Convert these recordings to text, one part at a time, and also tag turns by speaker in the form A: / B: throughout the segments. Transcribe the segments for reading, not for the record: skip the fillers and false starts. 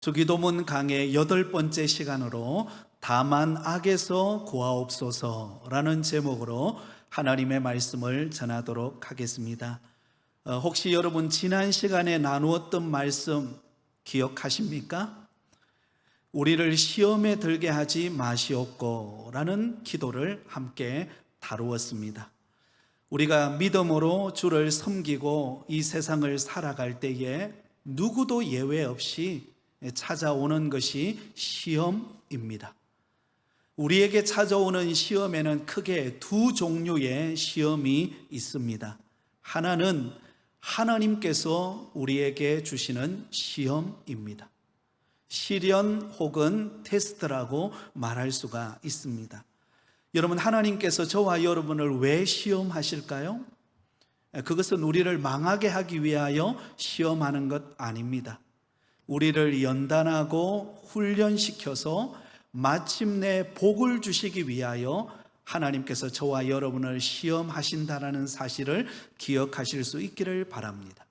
A: 주기도문 강의 8번째 시간으로 다만 악에서 구하옵소서라는 제목으로 하나님의 말씀을 전하도록 하겠습니다. 혹시 여러분 지난 시간에 나누었던 말씀 기억하십니까? 우리를 시험에 들게 하지 마시옵고 라는 기도를 함께 다루었습니다. 우리가 믿음으로 주를 섬기고 이 세상을 살아갈 때에 누구도 예외 없이 찾아오는 것이 시험입니다. 우리에게 찾아오는 시험에는 크게 두 종류의 시험이 있습니다. 하나는 하나님께서 우리에게 주시는 시험입니다. 시련 혹은 테스트라고 말할 수가 있습니다. 여러분, 하나님께서 저와 여러분을 왜 시험하실까요? 그것은 우리를 망하게 하기 위하여 시험하는 것 아닙니다. 우리를 연단하고 훈련시켜서 마침내 복을 주시기 위하여 하나님께서 저와 여러분을 시험하신다는 사실을 기억하실 수 있기를 바랍니다.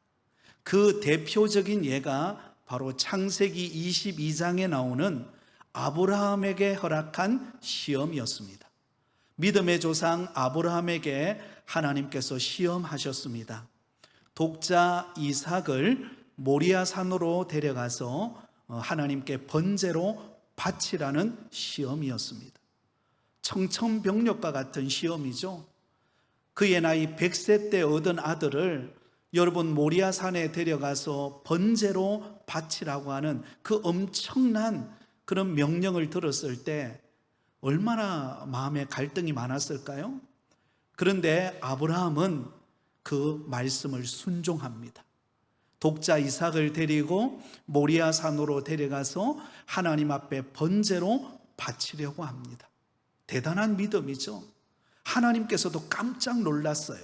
A: 그 대표적인 예가 바로 창세기 22장에 나오는 아브라함에게 허락한 시험이었습니다. 믿음의 조상 아브라함에게 하나님께서 시험하셨습니다. 독자 이삭을 모리아산으로 데려가서 하나님께 번제로 바치라는 시험이었습니다. 청천벽력과 같은 시험이죠. 그의 나이 100세 때 얻은 아들을 여러분 모리아산에 데려가서 번제로 바치라고 하는 그 엄청난 그런 명령을 들었을 때 얼마나 마음에 갈등이 많았을까요? 그런데 아브라함은 그 말씀을 순종합니다. 독자 이삭을 데리고 모리아산으로 데려가서 하나님 앞에 번제로 바치려고 합니다. 대단한 믿음이죠. 하나님께서도 깜짝 놀랐어요.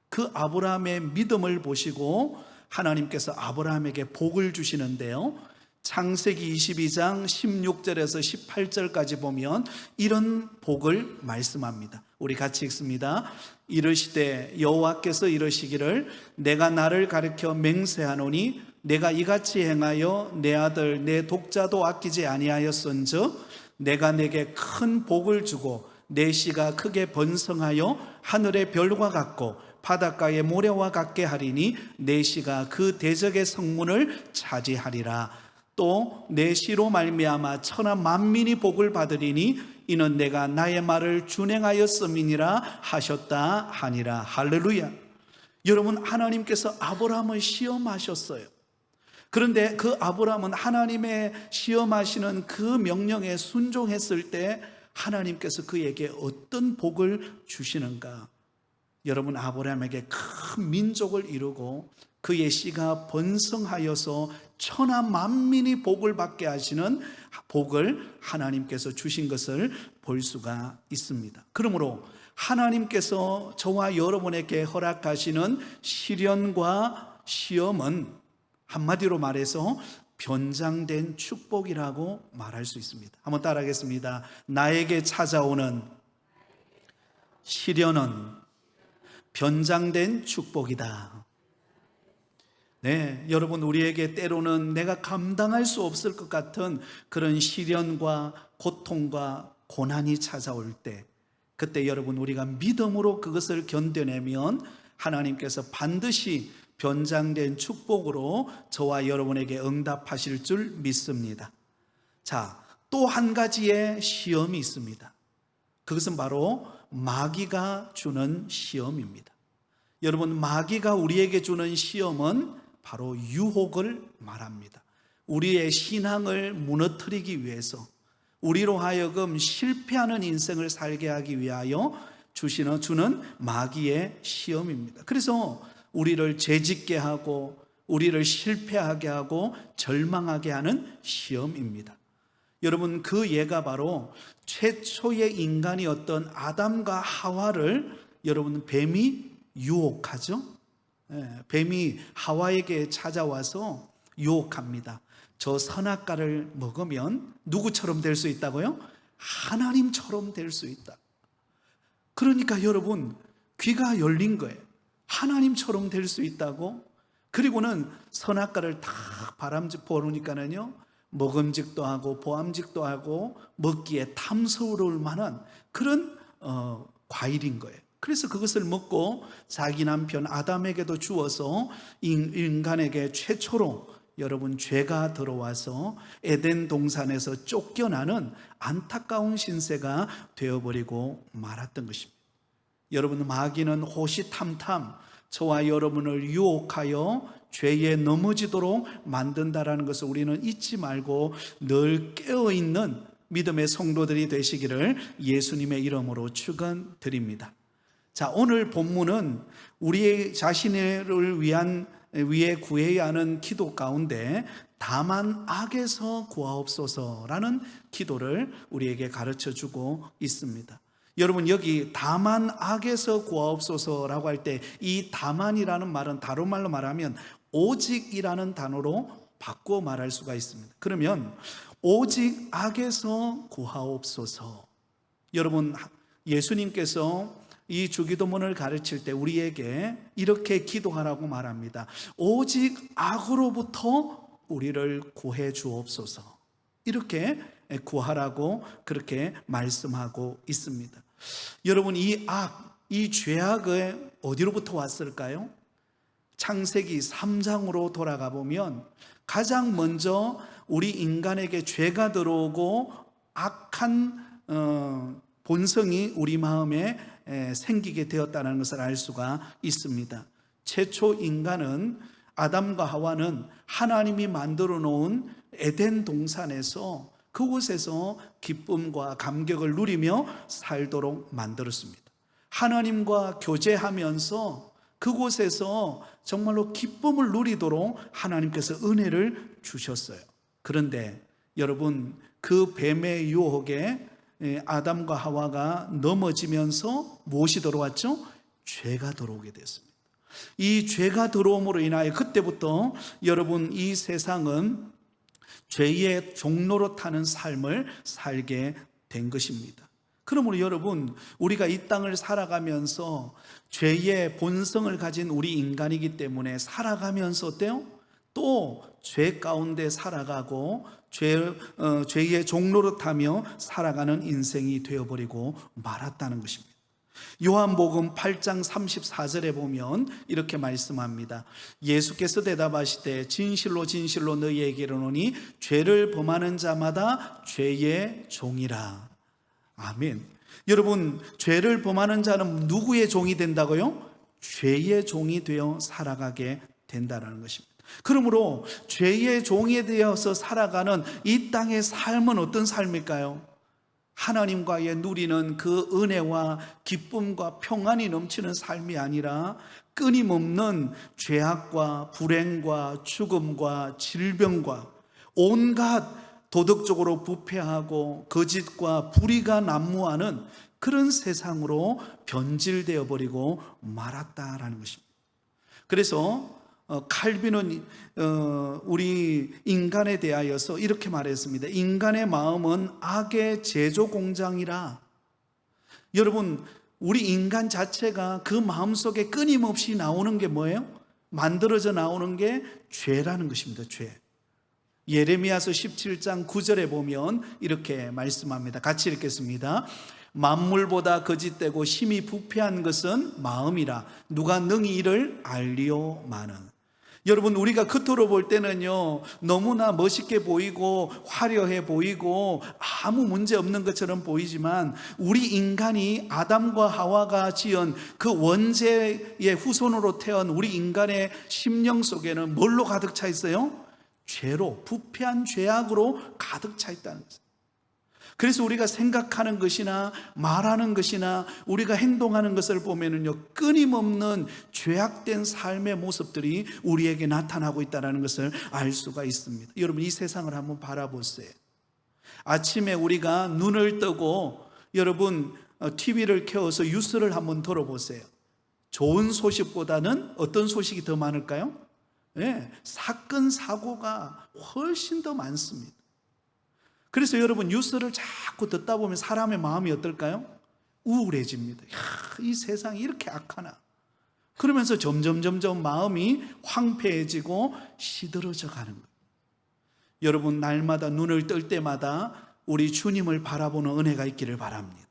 A: 그 아브라함의 믿음을 보시고 하나님께서 아브라함에게 복을 주시는데요, 창세기 22장 16절에서 18절까지 보면 이런 복을 말씀합니다. 우리 같이 읽습니다. 이르시되 여호와께서 이르시기를 내가 나를 가리켜 맹세하노니 내가 이같이 행하여 내 아들 내 독자도 아끼지 아니하였은즉 내가 내게 큰 복을 주고 내 씨가 크게 번성하여 하늘의 별과 같고 바닷가의 모래와 같게 하리니 내 씨가 그 대적의 성문을 차지하리라. 또 내 씨로 말미암아 천하 만민이 복을 받으리니 이는 내가 나의 말을 준행하였음이니라 하셨다 하니라. 할렐루야. 여러분, 하나님께서 아브라함을 시험하셨어요. 그런데 그 아브라함은 하나님의 시험하시는 그 명령에 순종했을 때 하나님께서 그에게 어떤 복을 주시는가? 여러분, 아브라함에게 큰 민족을 이루고 그의 씨가 번성하여서 천하 만민이 복을 받게 하시는 복을 하나님께서 주신 것을 볼 수가 있습니다. 그러므로 하나님께서 저와 여러분에게 허락하시는 시련과 시험은 한마디로 말해서 변장된 축복이라고 말할 수 있습니다. 한번 따라하겠습니다. 나에게 찾아오는 시련은 변장된 축복이다. 네, 여러분, 우리에게 때로는 내가 감당할 수 없을 것 같은 그런 시련과 고통과 고난이 찾아올 때, 그때 여러분 우리가 믿음으로 그것을 견뎌내면 하나님께서 반드시 변장된 축복으로 저와 여러분에게 응답하실 줄 믿습니다. 자, 또 한 가지의 시험이 있습니다. 그것은 바로 마귀가 주는 시험입니다. 여러분, 마귀가 우리에게 주는 시험은 바로 유혹을 말합니다. 우리의 신앙을 무너뜨리기 위해서, 우리로 하여금 실패하는 인생을 살게 하기 위하여 주는 마귀의 시험입니다. 그래서 우리를 죄짓게 하고 우리를 실패하게 하고 절망하게 하는 시험입니다. 여러분, 그 예가 바로 최초의 인간이었던 아담과 하와를 여러분 뱀이 유혹하죠. 뱀이 하와에게 찾아와서 유혹합니다. 저 선악과를 먹으면 누구처럼 될 수 있다고요? 하나님처럼 될 수 있다. 그러니까 여러분, 귀가 열린 거예요. 하나님처럼 될 수 있다고. 그리고는 선악과를 딱 바람쥐 보니까는요, 먹음직도 하고 보암직도 하고 먹기에 탐스러울 만한 그런 과일인 거예요. 그래서 그것을 먹고 자기 남편 아담에게도 주어서 인간에게 최초로 여러분 죄가 들어와서 에덴 동산에서 쫓겨나는 안타까운 신세가 되어버리고 말았던 것입니다. 여러분, 마귀는 호시탐탐 저와 여러분을 유혹하여 죄에 넘어지도록 만든다라는 것을 우리는 잊지 말고 늘 깨어있는 믿음의 성도들이 되시기를 예수님의 이름으로 축원드립니다. 자, 오늘 본문은 우리 자신을 위해 구해야 하는 기도 가운데 다만 악에서 구하옵소서라는 기도를 우리에게 가르쳐주고 있습니다. 여러분, 여기 다만 악에서 구하옵소서라고 할 때 이 다만이라는 말은 다른 말로 말하면 오직이라는 단어로 바꾸어 말할 수가 있습니다. 그러면 오직 악에서 구하옵소서. 여러분, 예수님께서 이 주기도문을 가르칠 때 우리에게 이렇게 기도하라고 말합니다. 오직 악으로부터 우리를 구해 주옵소서. 이렇게 구하라고 그렇게 말씀하고 있습니다. 여러분, 이 악, 이 죄악은 어디로부터 왔을까요? 창세기 3장으로 돌아가 보면 가장 먼저 우리 인간에게 죄가 들어오고 악한 본성이 우리 마음에 생기게 되었다는 것을 알 수가 있습니다. 최초 인간은, 아담과 하와는 하나님이 만들어 놓은 에덴 동산에서 그곳에서 기쁨과 감격을 누리며 살도록 만들었습니다. 하나님과 교제하면서 그곳에서 정말로 기쁨을 누리도록 하나님께서 은혜를 주셨어요. 그런데 여러분, 그 뱀의 유혹에 아담과 하와가 넘어지면서 무엇이 들어왔죠? 죄가 들어오게 됐습니다. 이 죄가 들어옴으로 인하여 그때부터 여러분, 이 세상은 죄의 종로로 타는 삶을 살게 된 것입니다. 그러므로 여러분, 우리가 이 땅을 살아가면서 죄의 본성을 가진 우리 인간이기 때문에 살아가면서 어때요? 또 죄 가운데 살아가고 죄의 종로로 타며 살아가는 인생이 되어버리고 말았다는 것입니다. 요한복음 8장 34절에 보면 이렇게 말씀합니다. 예수께서 대답하시되 진실로 진실로 너희에게 이르노니 죄를 범하는 자마다 죄의 종이라. 아멘. 여러분, 죄를 범하는 자는 누구의 종이 된다고요? 죄의 종이 되어 살아가게 된다는 것입니다. 그러므로 죄의 종이 되어서 살아가는 이 땅의 삶은 어떤 삶일까요? 하나님과의 누리는 그 은혜와 기쁨과 평안이 넘치는 삶이 아니라 끊임없는 죄악과 불행과 죽음과 질병과 온갖 도덕적으로 부패하고 거짓과 불의가 난무하는 그런 세상으로 변질되어 버리고 말았다라는 것입니다. 그래서 칼빈은 우리 인간에 대하여서 이렇게 말했습니다. 인간의 마음은 악의 제조 공장이라. 여러분, 우리 인간 자체가 그 마음속에 끊임없이 나오는 게 뭐예요? 만들어져 나오는 게 죄라는 것입니다. 죄. 예레미야서 17장 9절에 보면 이렇게 말씀합니다. 같이 읽겠습니다. 만물보다 거짓되고 심히 부패한 것은 마음이라. 누가 능히 이를 알리오마는. 여러분, 우리가 겉으로 볼 때는요, 너무나 멋있게 보이고 화려해 보이고 아무 문제 없는 것처럼 보이지만 우리 인간이 아담과 하와가 지은 그 원죄의 후손으로 태어난 우리 인간의 심령 속에는 뭘로 가득 차 있어요? 죄로, 부패한 죄악으로 가득 차 있다는 것입니다. 그래서 우리가 생각하는 것이나 말하는 것이나 우리가 행동하는 것을 보면은요, 끊임없는 죄악된 삶의 모습들이 우리에게 나타나고 있다는 것을 알 수가 있습니다. 여러분, 이 세상을 한번 바라보세요. 아침에 우리가 눈을 뜨고 여러분 TV를 켜서 뉴스를 한번 들어보세요. 좋은 소식보다는 어떤 소식이 더 많을까요? 네, 사건 사고가 훨씬 더 많습니다. 그래서 여러분, 뉴스를 자꾸 듣다 보면 사람의 마음이 어떨까요? 우울해집니다. 이 세상이 이렇게 악하나. 그러면서 점점 마음이 황폐해지고 시들어져 가는 거예요. 여러분, 날마다 눈을 뜰 때마다 우리 주님을 바라보는 은혜가 있기를 바랍니다.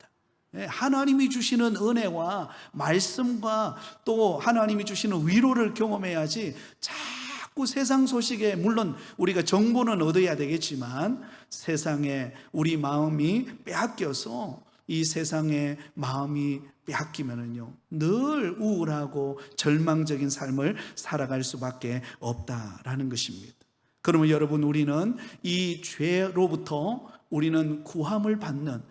A: 하나님이 주시는 은혜와 말씀과 또 하나님이 주시는 위로를 경험해야지 자꾸 세상 소식에, 물론 우리가 정보는 얻어야 되겠지만 세상에 우리 마음이 빼앗겨서 이 세상에 마음이 빼앗기면은요 늘 우울하고 절망적인 삶을 살아갈 수밖에 없다라는 것입니다. 그러면 여러분, 우리는 이 죄로부터 우리는 구함을 받는,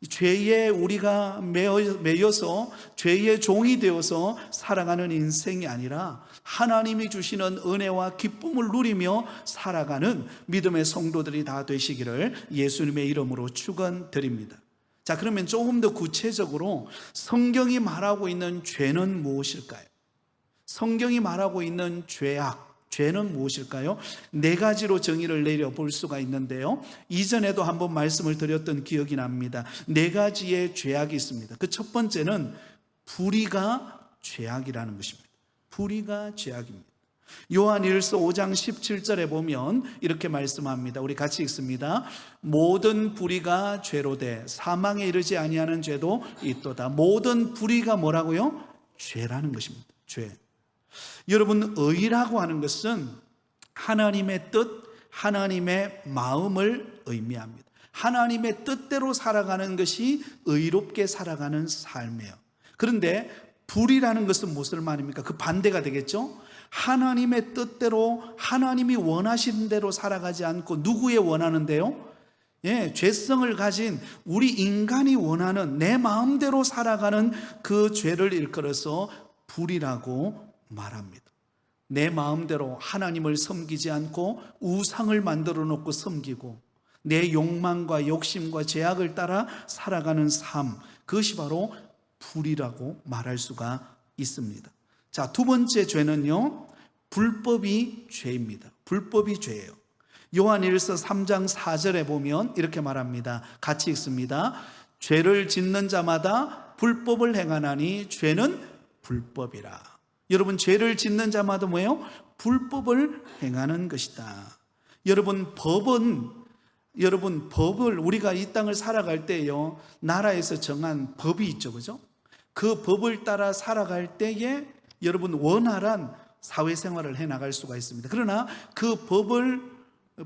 A: 죄에 우리가 매여서 죄의 종이 되어서 살아가는 인생이 아니라 하나님이 주시는 은혜와 기쁨을 누리며 살아가는 믿음의 성도들이 다 되시기를 예수님의 이름으로 축원드립니다. 자, 그러면 조금 더 구체적으로 성경이 말하고 있는 죄는 무엇일까요? 성경이 말하고 있는 죄는 무엇일까요? 네 가지로 정의를 내려볼 수가 있는데요, 이전에도 한번 말씀을 드렸던 기억이 납니다. 네 가지의 죄악이 있습니다. 그 첫 번째는 불의가 죄악이라는 것입니다. 불의가 죄악입니다. 요한일서 5장 17절에 보면 이렇게 말씀합니다. 우리 같이 읽습니다. 모든 불의가 죄로되 사망에 이르지 아니하는 죄도 있도다. 모든 불의가 뭐라고요? 죄라는 것입니다. 죄. 여러분, 의라고 하는 것은 하나님의 뜻, 하나님의 마음을 의미합니다. 하나님의 뜻대로 살아가는 것이 의롭게 살아가는 삶이에요. 그런데 불이라는 것은 무슨 말입니까? 그 반대가 되겠죠? 하나님의 뜻대로, 하나님이 원하시는 대로 살아가지 않고 누구의 원하는데요? 죄성을 가진 우리 인간이 원하는 내 마음대로 살아가는 그 죄를 일컬어서 불이라고 말합니다. 내 마음대로 하나님을 섬기지 않고 우상을 만들어 놓고 섬기고 내 욕망과 욕심과 죄악을 따라 살아가는 삶, 그것이 바로 불이라고 말할 수가 있습니다. 자, 두 번째 죄는요, 불법이 죄입니다. 불법이 죄예요. 요한일서 3장 4절에 보면 이렇게 말합니다. 같이 읽습니다. 죄를 짓는 자마다 불법을 행하나니 죄는 불법이라. 여러분, 죄를 짓는 자마다 뭐예요? 불법을 행하는 것이다. 여러분, 법을 우리가 이 땅을 살아갈 때요, 나라에서 정한 법이 있죠, 그죠? 그 법을 따라 살아갈 때에 여러분 원활한 사회생활을 해나갈 수가 있습니다. 그러나 그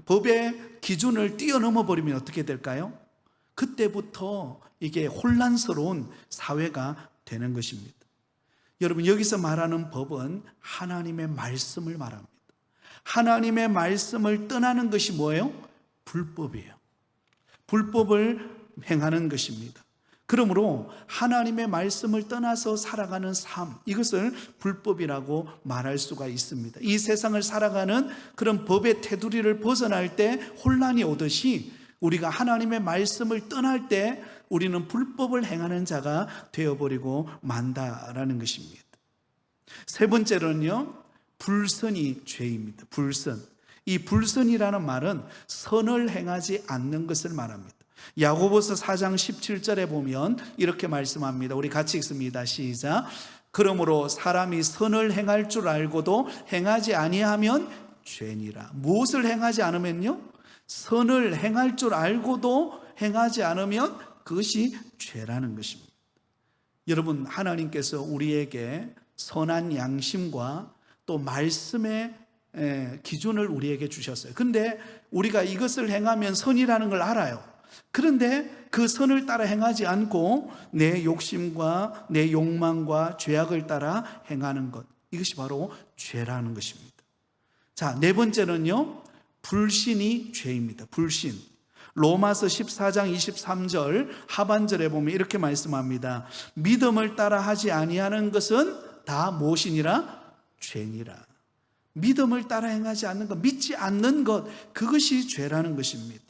A: 법의 기준을 뛰어넘어 버리면 어떻게 될까요? 그때부터 이게 혼란스러운 사회가 되는 것입니다. 여러분, 여기서 말하는 법은 하나님의 말씀을 말합니다. 하나님의 말씀을 떠나는 것이 뭐예요? 불법이에요. 불법을 행하는 것입니다. 그러므로 하나님의 말씀을 떠나서 살아가는 삶, 이것을 불법이라고 말할 수가 있습니다. 이 세상을 살아가는 그런 법의 테두리를 벗어날 때 혼란이 오듯이 우리가 하나님의 말씀을 떠날 때 우리는 불법을 행하는 자가 되어버리고 만다라는 것입니다. 세 번째로는요, 불선이 죄입니다. 불선. 이 불선이라는 말은 선을 행하지 않는 것을 말합니다. 야고보서 4장 17절에 보면 이렇게 말씀합니다. 우리 같이 읽습니다. 시작. 그러므로 사람이 선을 행할 줄 알고도 행하지 아니하면 죄니라. 무엇을 행하지 않으면요? 선을 행할 줄 알고도 행하지 않으면 그것이 죄라는 것입니다. 여러분, 하나님께서 우리에게 선한 양심과 또 말씀의 기준을 우리에게 주셨어요. 그런데 우리가 이것을 행하면 선이라는 걸 알아요. 그런데 그 선을 따라 행하지 않고 내 욕심과 내 욕망과 죄악을 따라 행하는 것, 이것이 바로 죄라는 것입니다. 자, 네 번째는요, 불신이 죄입니다. 불신. 로마서 14장 23절 하반절에 보면 이렇게 말씀합니다. 믿음을 따라 하지 아니하는 것은 다 무엇이니라? 죄니라. 믿음을 따라 행하지 않는 것, 믿지 않는 것, 그것이 죄라는 것입니다.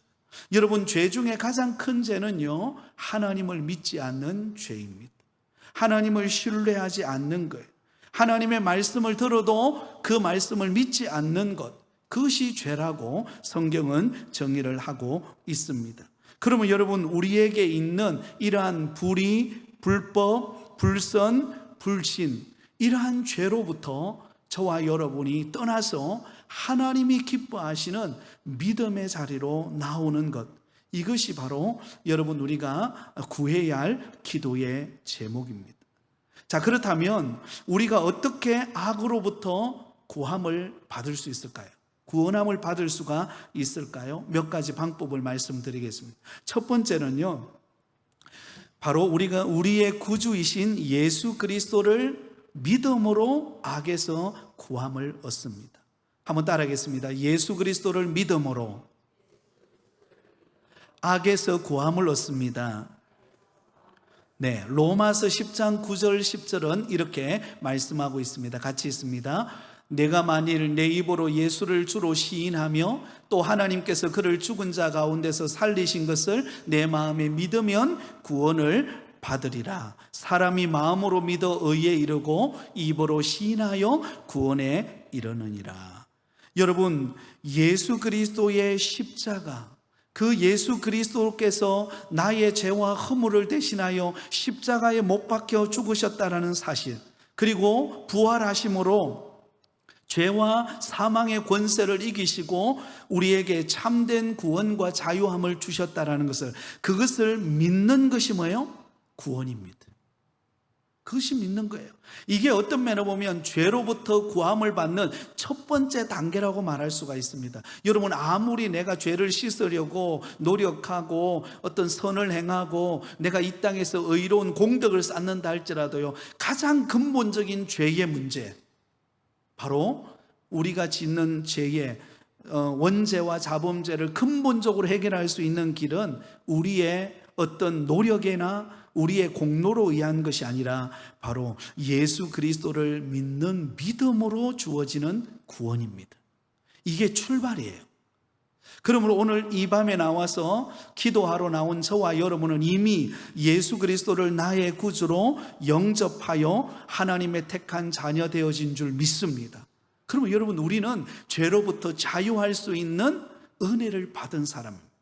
A: 여러분, 죄 중에 가장 큰 죄는요, 하나님을 믿지 않는 죄입니다. 하나님을 신뢰하지 않는 거예요. 하나님의 말씀을 들어도 그 말씀을 믿지 않는 것, 그것이 죄라고 성경은 정의를 하고 있습니다. 그러면 여러분, 우리에게 있는 이러한 불의, 불법, 불선, 불신, 이러한 죄로부터 저와 여러분이 떠나서 하나님이 기뻐하시는 믿음의 자리로 나오는 것, 이것이 바로 여러분 우리가 구해야 할 기도의 제목입니다. 자, 그렇다면 우리가 어떻게 악으로부터 구함을 받을 수 있을까요? 구원함을 받을 수가 있을까요? 몇 가지 방법을 말씀드리겠습니다. 첫 번째는요, 바로 우리가 우리의 구주이신 예수 그리스도를 믿음으로 악에서 구함을 얻습니다. 한번 따라하겠습니다. 예수 그리스도를 믿음으로 악에서 구함을 얻습니다. 네, 로마서 10장 9절 10절은 이렇게 말씀하고 있습니다. 같이 있습니다. 내가 만일 내 입으로 예수를 주로 시인하며 또 하나님께서 그를 죽은 자 가운데서 살리신 것을 내 마음에 믿으면 구원을 받으리라. 사람이 마음으로 믿어 의에 이르고 입으로 시인하여 구원에 이르느니라. 여러분, 예수 그리스도의 십자가, 그 예수 그리스도께서 나의 죄와 허물을 대신하여 십자가에 못 박혀 죽으셨다라는 사실, 그리고 부활하심으로 죄와 사망의 권세를 이기시고 우리에게 참된 구원과 자유함을 주셨다라는 것을, 그것을 믿는 것이 뭐예요? 구원입니다. 그것이 믿는 거예요. 이게 어떤 면으로 보면 죄로부터 구함을 받는 첫 번째 단계라고 말할 수가 있습니다. 여러분, 아무리 내가 죄를 씻으려고 노력하고 어떤 선을 행하고 내가 이 땅에서 의로운 공덕을 쌓는다 할지라도요, 가장 근본적인 죄의 문제, 바로 우리가 짓는 죄의 원죄와 자범죄를 근본적으로 해결할 수 있는 길은 우리의 어떤 노력이나 우리의 공로로 의한 것이 아니라 바로 예수 그리스도를 믿는 믿음으로 주어지는 구원입니다. 이게 출발이에요. 그러므로 오늘 이 밤에 나와서 기도하러 나온 저와 여러분은 이미 예수 그리스도를 나의 구주로 영접하여 하나님의 택한 자녀 되어진 줄 믿습니다. 그러면 여러분, 우리는 죄로부터 자유할 수 있는 은혜를 받은 사람입니다.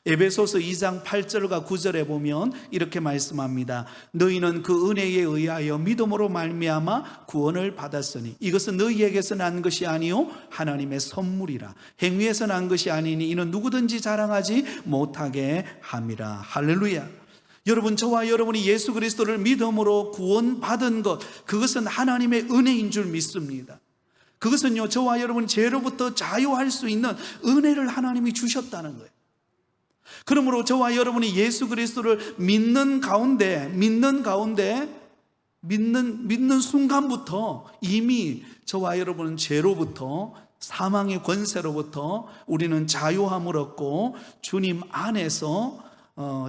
A: 에베소서 2장 8절과 9절에 보면 이렇게 말씀합니다. 너희는 그 은혜에 의하여 믿음으로 말미암아 구원을 받았으니 이것은 너희에게서 난 것이 아니요 하나님의 선물이라. 행위에서 난 것이 아니니 이는 누구든지 자랑하지 못하게 함이라. 할렐루야. 여러분, 저와 여러분이 예수 그리스도를 믿음으로 구원받은 것, 그것은 하나님의 은혜인 줄 믿습니다. 그것은요, 저와 여러분 죄로부터 자유할 수 있는 은혜를 하나님이 주셨다는 거예요. 그러므로 저와 여러분이 예수 그리스도를 믿는 순간부터 이미 저와 여러분은 죄로부터, 사망의 권세로부터 우리는 자유함을 얻고 주님 안에서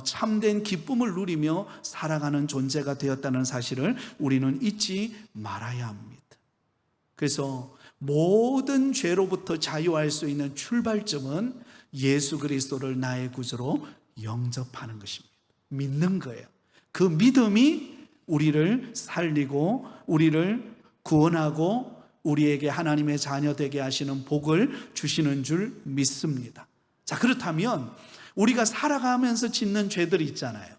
A: 참된 기쁨을 누리며 살아가는 존재가 되었다는 사실을 우리는 잊지 말아야 합니다. 그래서 모든 죄로부터 자유할 수 있는 출발점은 예수 그리스도를 나의 구주로 영접하는 것입니다. 믿는 거예요. 그 믿음이 우리를 살리고 우리를 구원하고 우리에게 하나님의 자녀 되게 하시는 복을 주시는 줄 믿습니다. 자, 그렇다면 우리가 살아가면서 짓는 죄들이 있잖아요.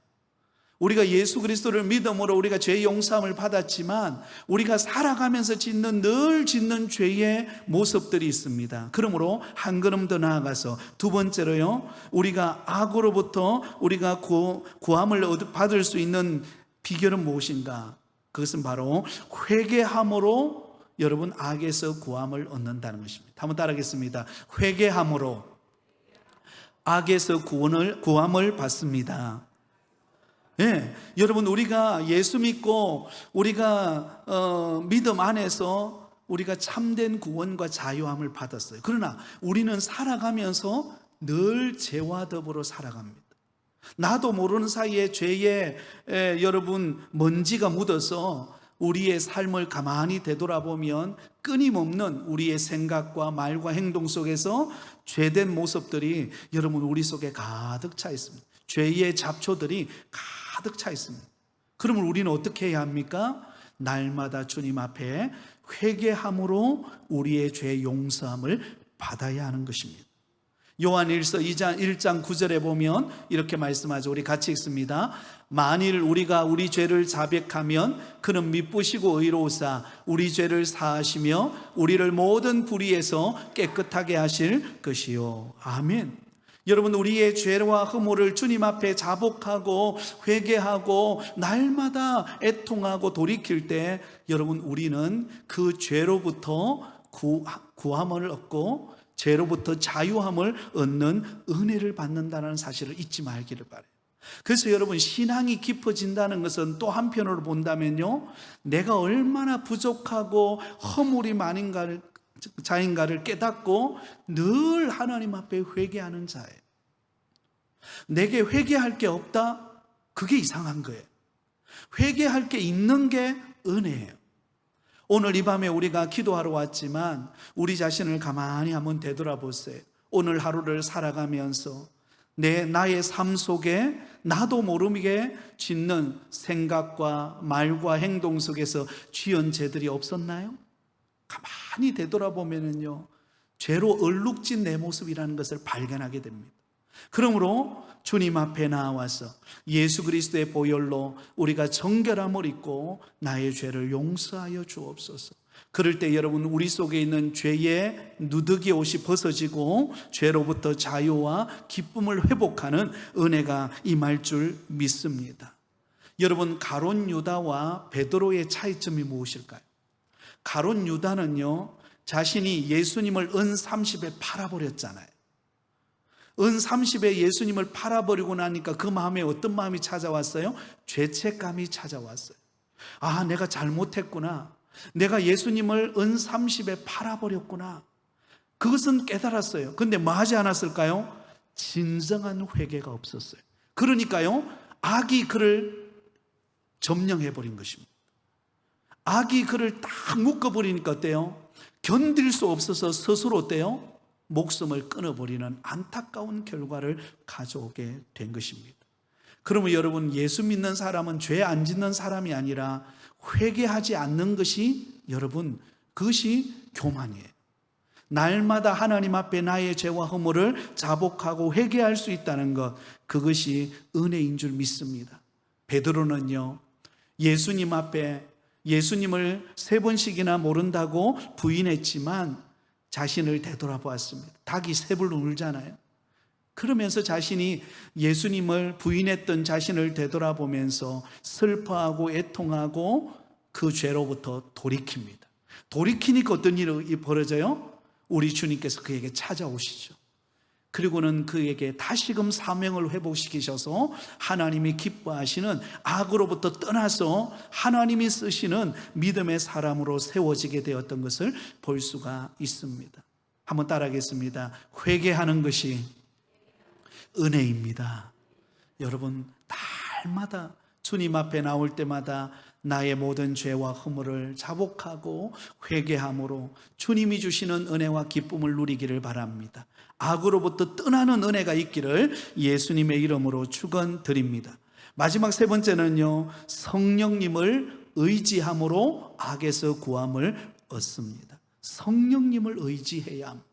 A: 우리가 예수 그리스도를 믿음으로 우리가 죄 용서함을 받았지만 우리가 살아가면서 늘 짓는 죄의 모습들이 있습니다. 그러므로 한 걸음 더 나아가서 두 번째로요, 우리가 악으로부터 우리가 구함을 받을 수 있는 비결은 무엇인가? 그것은 바로 회개함으로 여러분 악에서 구함을 얻는다는 것입니다. 한번 따라하겠습니다. 회개함으로 악에서 구함을 받습니다. 예, 여러분, 우리가 예수 믿고 우리가 믿음 안에서 우리가 참된 구원과 자유함을 받았어요. 그러나 우리는 살아가면서 늘 죄와 더불어 살아갑니다. 나도 모르는 사이에 죄에 여러분 먼지가 묻어서 우리의 삶을 가만히 되돌아보면 끊임없는 우리의 생각과 말과 행동 속에서 죄된 모습들이 여러분 우리 속에 가득 차 있습니다. 죄의 잡초들이 가득 차 있습니다. 그러면 우리는 어떻게 해야 합니까? 날마다 주님 앞에 회개함으로 우리의 죄 용서함을 받아야 하는 것입니다. 요한일서 1장 9절에 보면 이렇게 말씀하죠. 우리 같이 읽습니다. 만일 우리가 우리 죄를 자백하면 그는 미쁘시고 의로우사 우리 죄를 사하시며 우리를 모든 불의에서 깨끗하게 하실 것이요. 아멘. 여러분, 우리의 죄와 허물을 주님 앞에 자복하고 회개하고 날마다 애통하고 돌이킬 때 여러분, 우리는 그 죄로부터 구함을 얻고 죄로부터 자유함을 얻는 은혜를 받는다는 사실을 잊지 말기를 바라요. 그래서 여러분, 신앙이 깊어진다는 것은 또 한편으로 본다면요, 내가 얼마나 부족하고 허물이 많은 자인가를 깨닫고 늘 하나님 앞에 회개하는 자예요. 내게 회개할 게 없다? 그게 이상한 거예요. 회개할 게 있는 게 은혜예요. 오늘 이 밤에 우리가 기도하러 왔지만 우리 자신을 가만히 한번 되돌아보세요. 오늘 하루를 살아가면서 나의 삶 속에 나도 모르게 짓는 생각과 말과 행동 속에서 지은 죄들이 없었나요? 가만히 되돌아보면요, 죄로 얼룩진 내 모습이라는 것을 발견하게 됩니다. 그러므로 주님 앞에 나와서 예수 그리스도의 보혈로 우리가 정결함을 입고 나의 죄를 용서하여 주옵소서. 그럴 때 여러분, 우리 속에 있는 죄의 누더기 옷이 벗어지고 죄로부터 자유와 기쁨을 회복하는 은혜가 임할 줄 믿습니다. 여러분, 가룟 유다와 베드로의 차이점이 무엇일까요? 가룟 유다는요, 자신이 예수님을 은 30에 팔아버렸잖아요. 은 30에 예수님을 팔아버리고 나니까 그 마음에 어떤 마음이 찾아왔어요? 죄책감이 찾아왔어요. 아, 내가 잘못했구나. 내가 예수님을 은 30에 팔아버렸구나. 그것은 깨달았어요. 근데 뭐 하지 않았을까요? 진정한 회개가 없었어요. 그러니까요, 악이 그를 점령해버린 것입니다. 악이 그를 딱 묶어버리니까 어때요? 견딜 수 없어서 스스로 어때요? 목숨을 끊어버리는 안타까운 결과를 가져오게 된 것입니다. 그러면 여러분, 예수 믿는 사람은 죄 안 짓는 사람이 아니라 회개하지 않는 것이, 여러분, 그것이 교만이에요. 날마다 하나님 앞에 나의 죄와 허물을 자복하고 회개할 수 있다는 것, 그것이 은혜인 줄 믿습니다. 베드로는요, 예수님 앞에 예수님을 3번씩이나 모른다고 부인했지만 자신을 되돌아보았습니다. 닭이 새불로 울잖아요. 그러면서 자신이 예수님을 부인했던 자신을 되돌아보면서 슬퍼하고 애통하고 그 죄로부터 돌이킵니다. 돌이키니까 어떤 일이 벌어져요? 우리 주님께서 그에게 찾아오시죠. 그리고는 그에게 다시금 사명을 회복시키셔서 하나님이 기뻐하시는, 악으로부터 떠나서 하나님이 쓰시는 믿음의 사람으로 세워지게 되었던 것을 볼 수가 있습니다. 한번 따라하겠습니다. 회개하는 것이 은혜입니다. 여러분, 날마다 주님 앞에 나올 때마다 나의 모든 죄와 허물을 자복하고 회개함으로 주님이 주시는 은혜와 기쁨을 누리기를 바랍니다. 악으로부터 떠나는 은혜가 있기를 예수님의 이름으로 축원드립니다. 마지막 3번째는요, 성령님을 의지함으로 악에서 구함을 얻습니다. 성령님을 의지해야 합니다.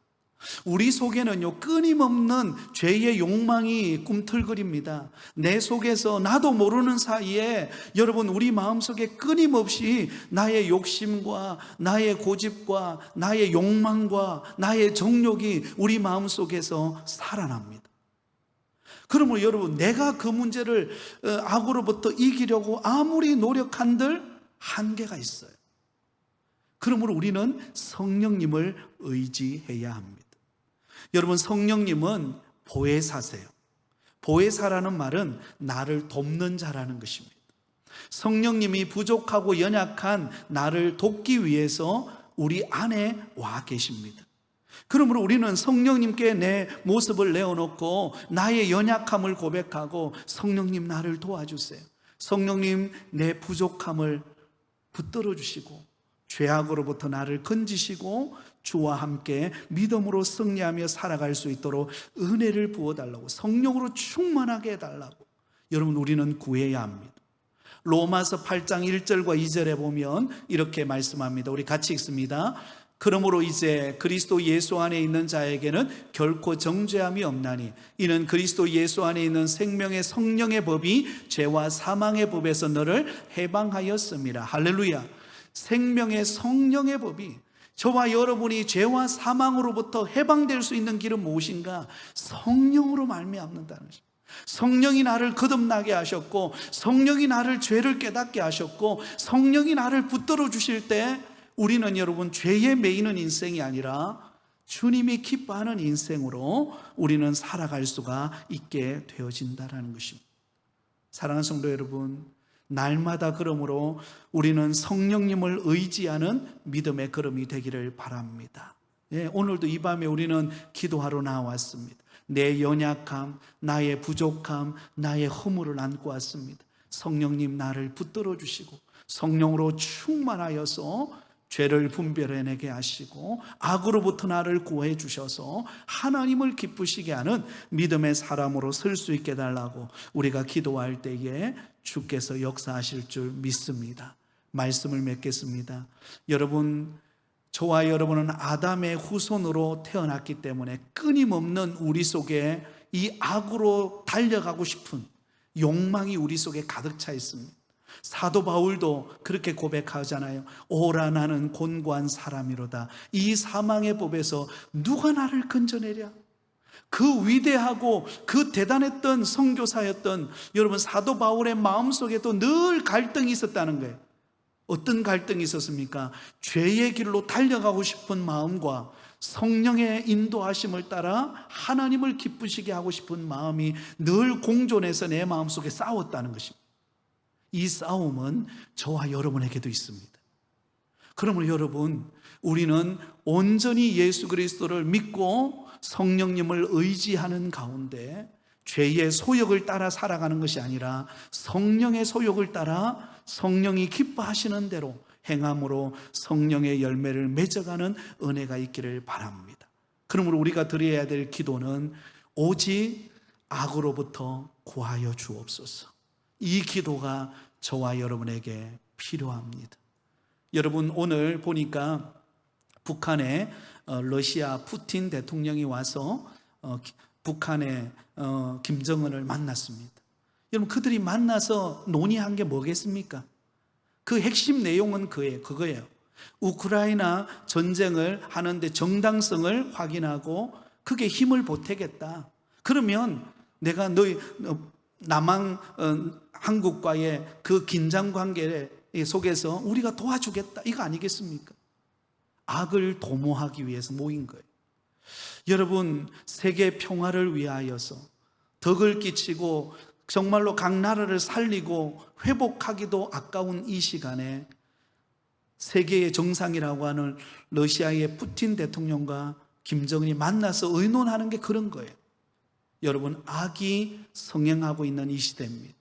A: 우리 속에는요, 끊임없는 죄의 욕망이 꿈틀거립니다. 내 속에서 나도 모르는 사이에 여러분, 우리 마음속에 끊임없이 나의 욕심과 나의 고집과 나의 욕망과 나의 정욕이 우리 마음속에서 살아납니다. 그러면 여러분, 내가 그 문제를 악으로부터 이기려고 아무리 노력한들 한계가 있어요. 그러므로 우리는 성령님을 의지해야 합니다. 여러분, 성령님은 보혜사세요. 보혜사라는 말은 나를 돕는 자라는 것입니다. 성령님이 부족하고 연약한 나를 돕기 위해서 우리 안에 와 계십니다. 그러므로 우리는 성령님께 내 모습을 내어놓고 나의 연약함을 고백하고, 성령님 나를 도와주세요. 성령님 내 부족함을 붙들어 주시고 죄악으로부터 나를 건지시고 주와 함께 믿음으로 승리하며 살아갈 수 있도록 은혜를 부어달라고, 성령으로 충만하게 해달라고 여러분, 우리는 구해야 합니다. 로마서 8장 1절과 2절에 보면 이렇게 말씀합니다. 우리 같이 읽습니다. 그러므로 이제 그리스도 예수 안에 있는 자에게는 결코 정죄함이 없나니 이는 그리스도 예수 안에 있는 생명의 성령의 법이 죄와 사망의 법에서 너를 해방하였습니다. 할렐루야. 생명의 성령의 법이, 저와 여러분이 죄와 사망으로부터 해방될 수 있는 길은 무엇인가? 성령으로 말미암는다는 것입니다. 성령이 나를 거듭나게 하셨고, 성령이 나를 죄를 깨닫게 하셨고, 성령이 나를 붙들어 주실 때 우리는 여러분 죄에 매이는 인생이 아니라 주님이 기뻐하는 인생으로 우리는 살아갈 수가 있게 되어진다는 것입니다. 사랑하는 성도 여러분, 날마다 그러므로 우리는 성령님을 의지하는 믿음의 걸음이 되기를 바랍니다. 오늘도 이 밤에 우리는 기도하러 나왔습니다. 내 연약함, 나의 부족함, 나의 허물을 안고 왔습니다. 성령님 나를 붙들어 주시고 성령으로 충만하여서 죄를 분별해내게 하시고 악으로부터 나를 구해 주셔서 하나님을 기쁘시게 하는 믿음의 사람으로 설 수 있게 해달라고 우리가 기도할 때에 주께서 역사하실 줄 믿습니다. 말씀을 맺겠습니다. 여러분, 저와 여러분은 아담의 후손으로 태어났기 때문에 끊임없는 우리 속에 이 악으로 달려가고 싶은 욕망이 우리 속에 가득 차 있습니다. 사도 바울도 그렇게 고백하잖아요. 오라 나는 곤고한 사람이로다. 이 사망의 법에서 누가 나를 건져내랴? 그 위대하고 그 대단했던 선교사였던 여러분 사도 바울의 마음속에도 늘 갈등이 있었다는 거예요. 어떤 갈등이 있었습니까? 죄의 길로 달려가고 싶은 마음과 성령의 인도하심을 따라 하나님을 기쁘시게 하고 싶은 마음이 늘 공존해서 내 마음속에 싸웠다는 것입니다. 이 싸움은 저와 여러분에게도 있습니다. 그러므로 여러분, 우리는 온전히 예수 그리스도를 믿고 성령님을 의지하는 가운데 죄의 소욕을 따라 살아가는 것이 아니라 성령의 소욕을 따라 성령이 기뻐하시는 대로 행함으로 성령의 열매를 맺어가는 은혜가 있기를 바랍니다. 그러므로 우리가 드려야 될 기도는 오직 악으로부터 구하여 주옵소서. 이 기도가 저와 여러분에게 필요합니다. 여러분, 오늘 보니까 북한에 러시아 푸틴 대통령이 와서 북한의 김정은을 만났습니다. 여러분, 그들이 만나서 논의한 게 뭐겠습니까? 그 핵심 내용은 그거예요. 우크라이나 전쟁을 하는데 정당성을 확인하고 그게 힘을 보태겠다. 그러면 내가 너희 남한 한국과의 그 긴장 관계 속에서 우리가 도와주겠다, 이거 아니겠습니까? 악을 도모하기 위해서 모인 거예요. 여러분, 세계 평화를 위하여서 덕을 끼치고 정말로 각 나라를 살리고 회복하기도 아까운 이 시간에 세계의 정상이라고 하는 러시아의 푸틴 대통령과 김정은이 만나서 의논하는 게 그런 거예요. 여러분, 악이 성행하고 있는 이 시대입니다.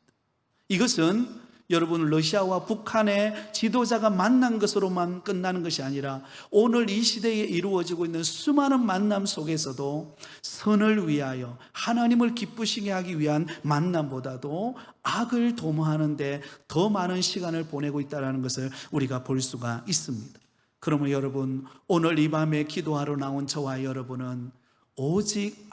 A: 이것은 여러분, 러시아와 북한의 지도자가 만난 것으로만 끝나는 것이 아니라 오늘 이 시대에 이루어지고 있는 수많은 만남 속에서도 선을 위하여 하나님을 기쁘시게 하기 위한 만남보다도 악을 도모하는 데 더 많은 시간을 보내고 있다는 것을 우리가 볼 수가 있습니다. 그러면 여러분, 오늘 이 밤에 기도하러 나온 저와 여러분은 오직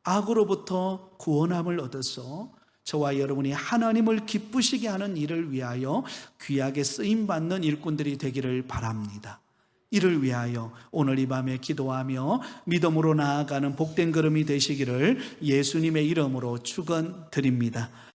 A: 악으로부터 구원함을 얻어서 저와 여러분이 하나님을 기쁘시게 하는 일을 위하여 귀하게 쓰임받는 일꾼들이 되기를 바랍니다. 이를 위하여 오늘 이 밤에 기도하며 믿음으로 나아가는 복된 걸음이 되시기를 예수님의 이름으로 축원드립니다.